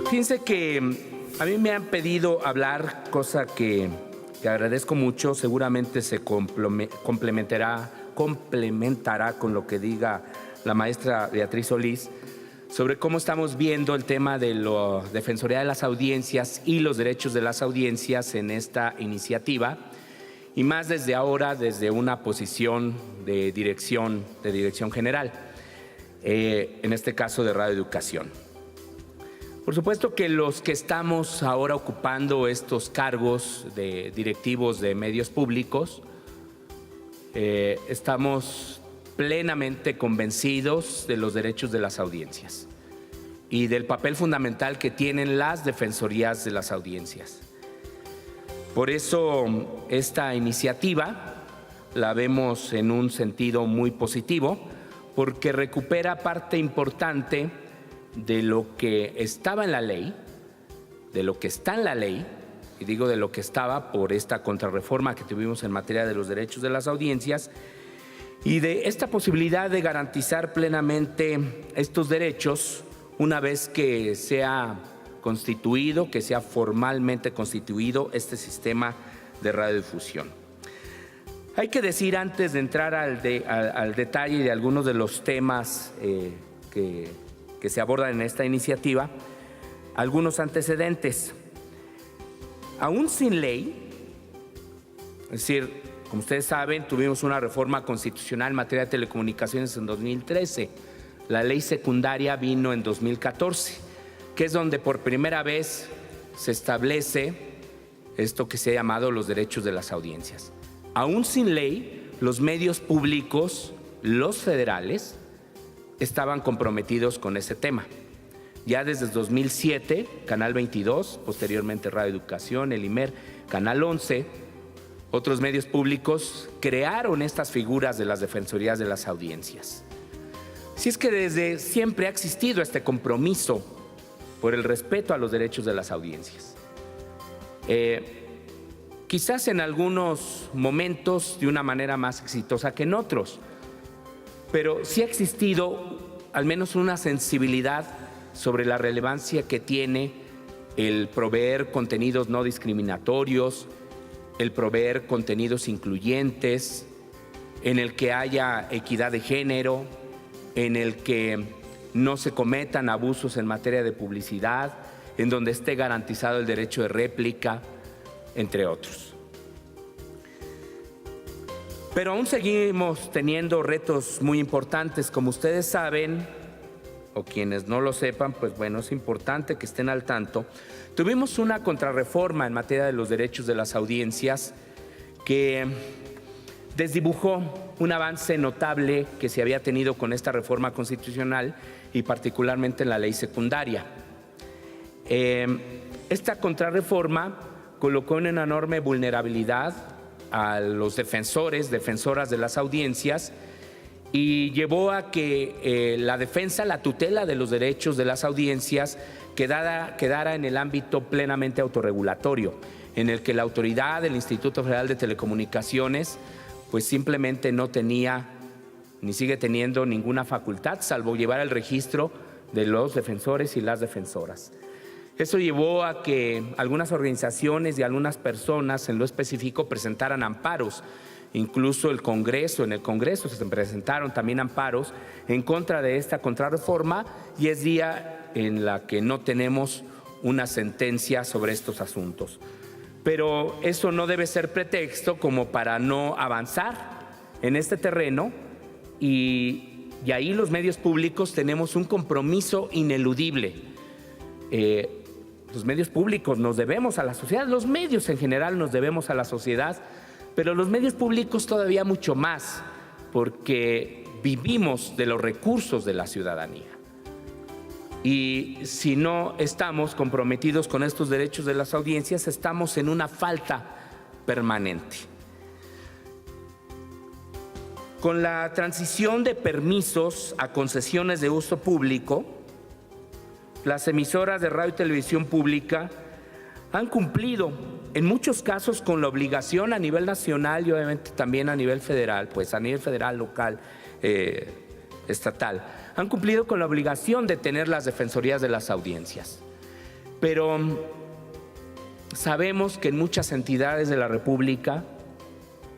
Fíjense que a mí me han pedido hablar, cosa que agradezco mucho, seguramente se complementará con lo que diga la maestra Beatriz Solís, sobre cómo estamos viendo el tema de la Defensoría de las Audiencias y los derechos de las audiencias en esta iniciativa, y más desde ahora, desde una posición de dirección general, en este caso de Radio Educación. Por supuesto que los que estamos ahora ocupando estos cargos de directivos de medios públicos, estamos plenamente convencidos de los derechos de las audiencias y del papel fundamental que tienen las defensorías de las audiencias. Por eso esta iniciativa la vemos en un sentido muy positivo, porque recupera parte importante de lo que estaba en la ley, de lo que está en la ley, y digo de lo que estaba por esta contrarreforma que tuvimos en materia de los derechos de las audiencias, y de esta posibilidad de garantizar plenamente estos derechos una vez que sea constituido, que sea formalmente constituido este sistema de radiodifusión. Hay que decir, antes de entrar al detalle de algunos de los temas que se abordan en esta iniciativa, algunos antecedentes. Aún sin ley, es decir, como ustedes saben, tuvimos una reforma constitucional en materia de telecomunicaciones en 2013. La ley secundaria vino en 2014, que es donde por primera vez se establece esto que se ha llamado los derechos de las audiencias. Aún sin ley, los medios públicos, los federales, estaban comprometidos con ese tema. Ya desde 2007, Canal 22, posteriormente Radio Educación, el IMER, Canal 11, otros medios públicos crearon estas figuras de las defensorías de las audiencias. Si es que desde siempre ha existido este compromiso por el respeto a los derechos de las audiencias. Quizás en algunos momentos de una manera más exitosa que en otros, pero sí ha existido al menos una sensibilidad sobre la relevancia que tiene el proveer contenidos no discriminatorios, el proveer contenidos incluyentes, en el que haya equidad de género, en el que no se cometan abusos en materia de publicidad, en donde esté garantizado el derecho de réplica, entre otros. Pero aún seguimos teniendo retos muy importantes, como ustedes saben, o quienes no lo sepan, pues bueno, es importante que estén al tanto. Tuvimos una contrarreforma en materia de los derechos de las audiencias que desdibujó un avance notable que se había tenido con esta reforma constitucional y particularmente en la ley secundaria. Esta contrarreforma colocó en una enorme vulnerabilidad a los defensoras de las audiencias y llevó a que la defensa, la tutela de los derechos de las audiencias quedara en el ámbito plenamente autorregulatorio, en el que la autoridad del Instituto Federal de Telecomunicaciones pues simplemente no tenía ni sigue teniendo ninguna facultad salvo llevar el registro de los defensores y las defensoras. Eso llevó a que algunas organizaciones y algunas personas en lo específico presentaran amparos. Incluso en el Congreso se presentaron también amparos en contra de esta contrarreforma, y es día en la que no tenemos una sentencia sobre estos asuntos. Pero eso no debe ser pretexto como para no avanzar en este terreno, y ahí los medios públicos tenemos un compromiso ineludible. Los medios públicos nos debemos a la sociedad, los medios en general nos debemos a la sociedad, pero los medios públicos todavía mucho más, porque vivimos de los recursos de la ciudadanía. Y si no estamos comprometidos con estos derechos de las audiencias, estamos en una falta permanente. Con la transición de permisos a concesiones de uso público, las emisoras de radio y televisión pública han cumplido en muchos casos con la obligación a nivel nacional y obviamente también a nivel federal, pues a nivel federal, local, estatal, han cumplido con la obligación de tener las defensorías de las audiencias. Pero sabemos que en muchas entidades de la República,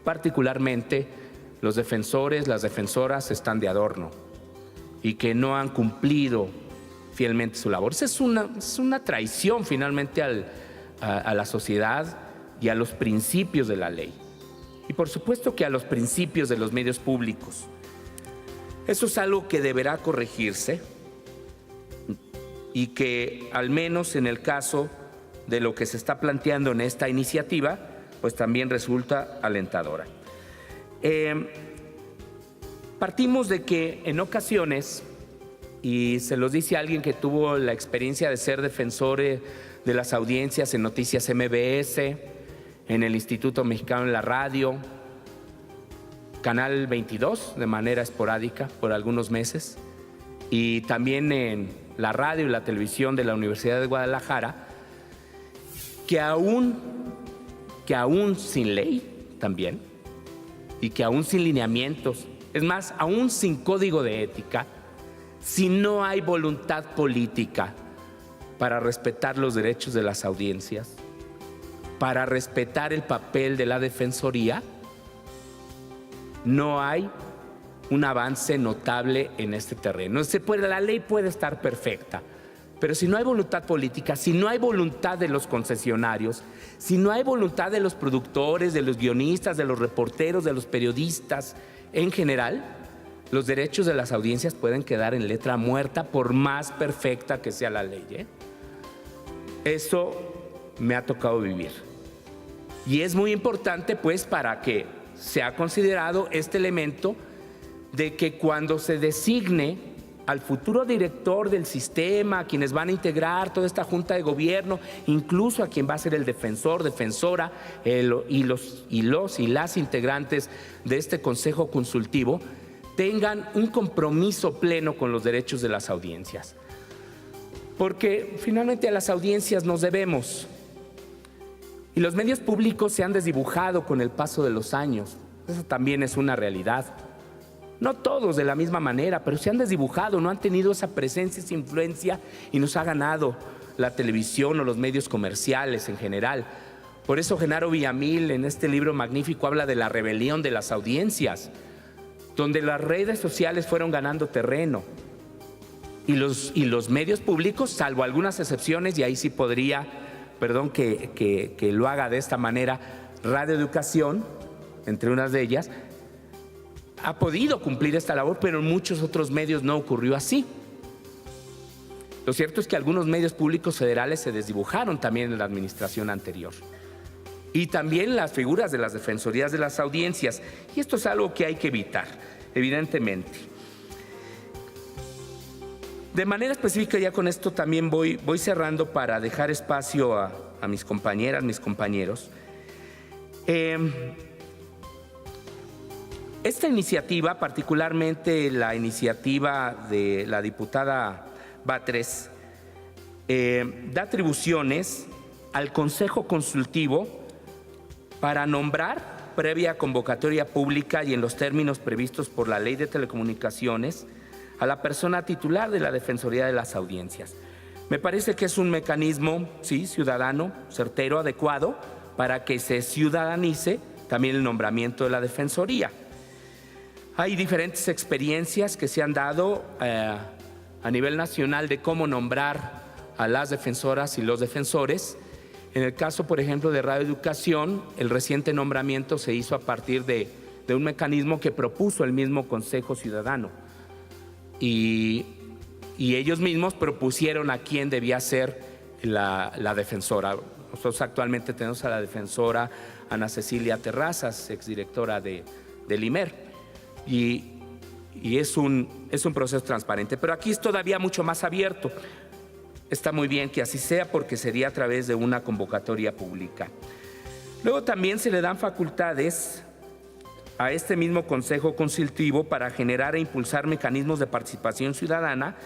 particularmente los defensores, las defensoras están de adorno y que no han cumplido fielmente su labor. Esa es una traición finalmente a la sociedad y a los principios de la ley. Y por supuesto que a los principios de los medios públicos. Eso es algo que deberá corregirse y que, al menos en el caso de lo que se está planteando en esta iniciativa, pues también resulta alentadora. Partimos de que en ocasiones, y se los dice alguien que tuvo la experiencia de ser defensor de las audiencias en Noticias MBS, en el Instituto Mexicano de la Radio, Canal 22 de manera esporádica por algunos meses, y también en la radio y la televisión de la Universidad de Guadalajara, que aún sin ley también, y que aún sin lineamientos, es más, aún sin código de ética, si no hay voluntad política para respetar los derechos de las audiencias, para respetar el papel de la Defensoría, no hay un avance notable en este terreno. La ley puede estar perfecta, pero si no hay voluntad política, si no hay voluntad de los concesionarios, si no hay voluntad de los productores, de los guionistas, de los reporteros, de los periodistas en general, los derechos de las audiencias pueden quedar en letra muerta por más perfecta que sea la ley. Eso me ha tocado vivir. Y es muy importante, pues, para que sea considerado este elemento de que cuando se designe al futuro director del sistema, a quienes van a integrar toda esta junta de gobierno, incluso a quien va a ser el defensor, defensora, y las integrantes de este consejo consultivo, tengan un compromiso pleno con los derechos de las audiencias. Porque finalmente a las audiencias nos debemos. Y los medios públicos se han desdibujado con el paso de los años. Eso también es una realidad. No todos de la misma manera, pero se han desdibujado, no han tenido esa presencia, esa influencia, y nos ha ganado la televisión o los medios comerciales en general. Por eso Genaro Villamil, en este libro magnífico, habla de la rebelión de las audiencias, donde las redes sociales fueron ganando terreno. Y los medios públicos, salvo algunas excepciones, y ahí sí podría, perdón que lo haga de esta manera, Radio Educación, entre unas de ellas, ha podido cumplir esta labor, pero en muchos otros medios no ocurrió así. Lo cierto es que algunos medios públicos federales se desdibujaron también en la administración anterior. Y también las figuras de las defensorías de las audiencias. Y esto es algo que hay que evitar, evidentemente. De manera específica, ya con esto también voy cerrando para dejar espacio a mis compañeras, mis compañeros. Esta iniciativa, particularmente la iniciativa de la diputada Batres, da atribuciones al Consejo Consultivo para nombrar, previa convocatoria pública y en los términos previstos por la Ley de Telecomunicaciones, a la persona titular de la Defensoría de las Audiencias. Me parece que es un mecanismo, sí, ciudadano, certero, adecuado, para que se ciudadanice también el nombramiento de la Defensoría. Hay diferentes experiencias que se han dado a nivel nacional de cómo nombrar a las defensoras y los defensores. En el caso, por ejemplo, de Radio Educación, el reciente nombramiento se hizo a partir de un mecanismo que propuso el mismo Consejo Ciudadano. Y ellos mismos propusieron a quién debía ser la defensora. Nosotros actualmente tenemos a la defensora Ana Cecilia Terrazas, exdirectora del IMER. Y es un proceso transparente, pero aquí es todavía mucho más abierto. Está muy bien que así sea, porque sería a través de una convocatoria pública. Luego también se le dan facultades a este mismo Consejo Consultivo para generar e impulsar mecanismos de participación ciudadana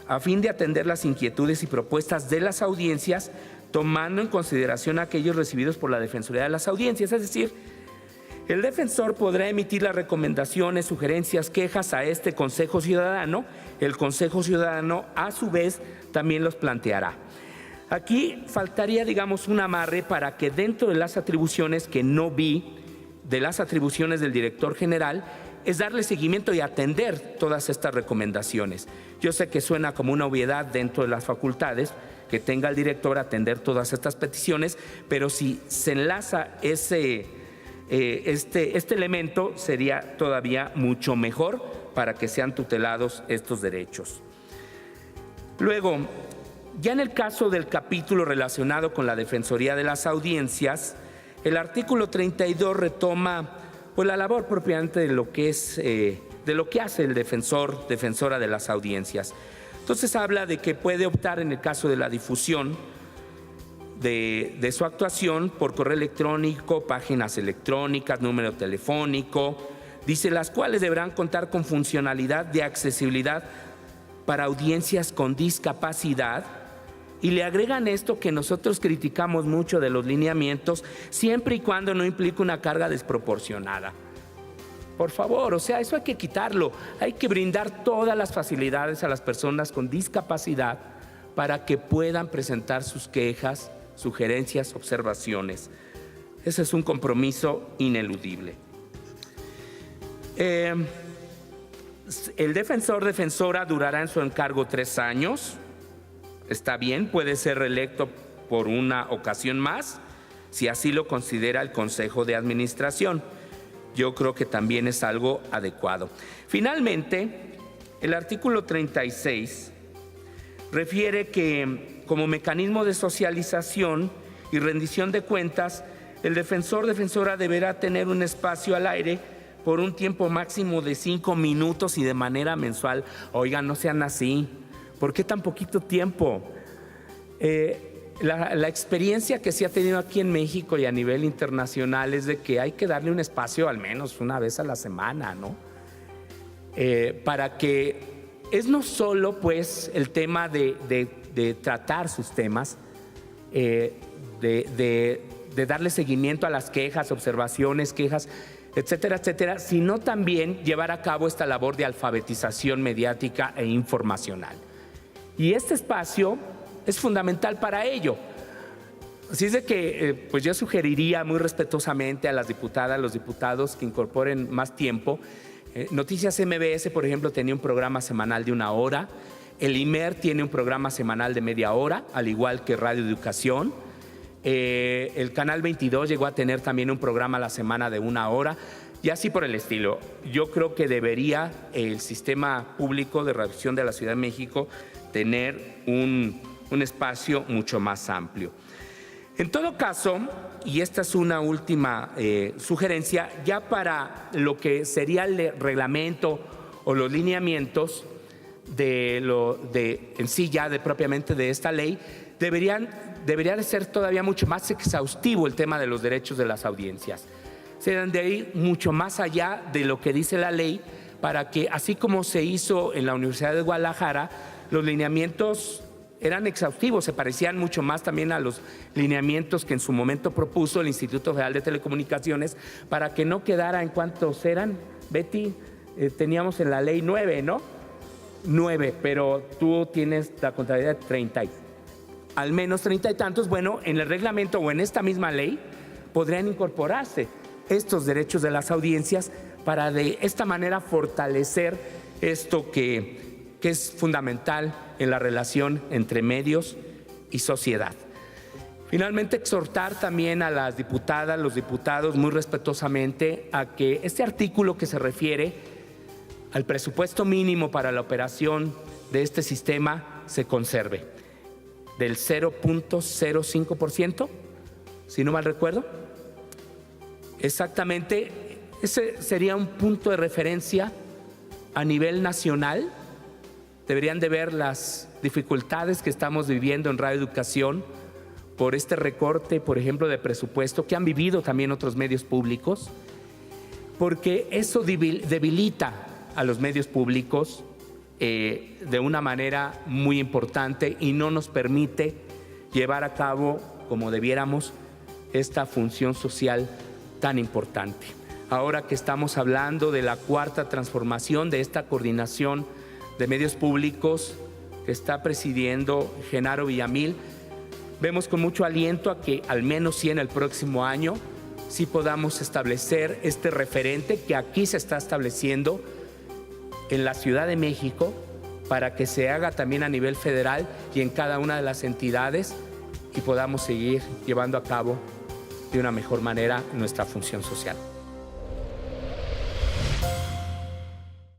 a fin de atender las inquietudes y propuestas de las audiencias, tomando en consideración aquellos recibidos por la Defensoría de las Audiencias. Es decir, el defensor podrá emitir las recomendaciones, sugerencias, quejas a este Consejo Ciudadano. El Consejo Ciudadano, a su vez, también los planteará. Aquí faltaría, digamos, un amarre para que dentro de las atribuciones que no vi, de las atribuciones del director general, es darle seguimiento y atender todas estas recomendaciones. Yo sé que suena como una obviedad dentro de las facultades, que tenga el director atender todas estas peticiones, pero si se enlaza este elemento, sería todavía mucho mejor para que sean tutelados estos derechos. Luego, ya en el caso del capítulo relacionado con la Defensoría de las Audiencias, el artículo 32 retoma pues, la labor propiamente de lo que hace el defensora de las audiencias. Entonces habla de que puede optar en el caso de la difusión de su actuación por correo electrónico, páginas electrónicas, número telefónico, dice las cuales deberán contar con funcionalidad de accesibilidad para audiencias con discapacidad, y le agregan esto que nosotros criticamos mucho de los lineamientos, siempre y cuando no implique una carga desproporcionada. Por favor, o sea, eso hay que quitarlo. Hay que brindar todas las facilidades a las personas con discapacidad para que puedan presentar sus quejas, sugerencias, observaciones. Ese es un compromiso ineludible. El defensora durará en su encargo 3 años. Está bien, puede ser reelecto por una ocasión más, si así lo considera el Consejo de Administración. Yo creo que también es algo adecuado. Finalmente, el artículo 36 refiere que como mecanismo de socialización y rendición de cuentas, el defensora deberá tener un espacio al aire por un tiempo máximo de 5 minutos y de manera mensual. Oigan, no sean así. ¿Por qué tan poquito tiempo? La experiencia que se ha tenido aquí en México y a nivel internacional es de que hay que darle un espacio al menos una vez a la semana, ¿no? Para que es no solo pues el tema de tratar sus temas, de darle seguimiento a las quejas, observaciones, quejas, etcétera, etcétera, sino también llevar a cabo esta labor de alfabetización mediática e informacional. Y este espacio es fundamental para ello. Así es de que pues yo sugeriría muy respetuosamente a las diputadas, los diputados que incorporen más tiempo. Noticias MBS, por ejemplo, tenía un programa semanal de 1 hora. El IMER tiene un programa semanal de media hora, al igual que Radio Educación. El Canal 22 llegó a tener también un programa a la semana de 1 hora. Y así por el estilo. Yo creo que debería el sistema público de radiodifusión de la Ciudad de México tener un espacio mucho más amplio. En todo caso, y esta es una última sugerencia, ya para lo que sería el reglamento o los lineamientos en sí ya propiamente de esta ley, debería de ser todavía mucho más exhaustivo el tema de los derechos de las audiencias. Se deben de ir mucho más allá de lo que dice la ley para que, así como se hizo en la Universidad de Guadalajara, los lineamientos eran exhaustivos, se parecían mucho más también a los lineamientos que en su momento propuso el Instituto Federal de Telecomunicaciones, para que no quedara en cuántos eran, Betty, teníamos en la ley 9, ¿no? 9, pero tú tienes la contabilidad de 30, al menos 30 y tantos. Bueno, en el reglamento o en esta misma ley podrían incorporarse estos derechos de las audiencias para de esta manera fortalecer esto que es fundamental en la relación entre medios y sociedad. Finalmente, exhortar también a las diputadas, los diputados, muy respetuosamente, a que este artículo que se refiere al presupuesto mínimo para la operación de este sistema se conserve, del 0.05%, si no mal recuerdo. Exactamente, ese sería un punto de referencia a nivel nacional. Deberían de ver las dificultades que estamos viviendo en Radio Educación por este recorte, por ejemplo, de presupuesto que han vivido también otros medios públicos, porque eso debilita a los medios públicos de una manera muy importante y no nos permite llevar a cabo como debiéramos esta función social tan importante. Ahora que estamos hablando de la 4ª transformación de esta coordinación de medios públicos que está presidiendo Genaro Villamil, vemos con mucho aliento a que al menos sí en el próximo año sí podamos establecer este referente que aquí se está estableciendo en la Ciudad de México para que se haga también a nivel federal y en cada una de las entidades y podamos seguir llevando a cabo de una mejor manera nuestra función social.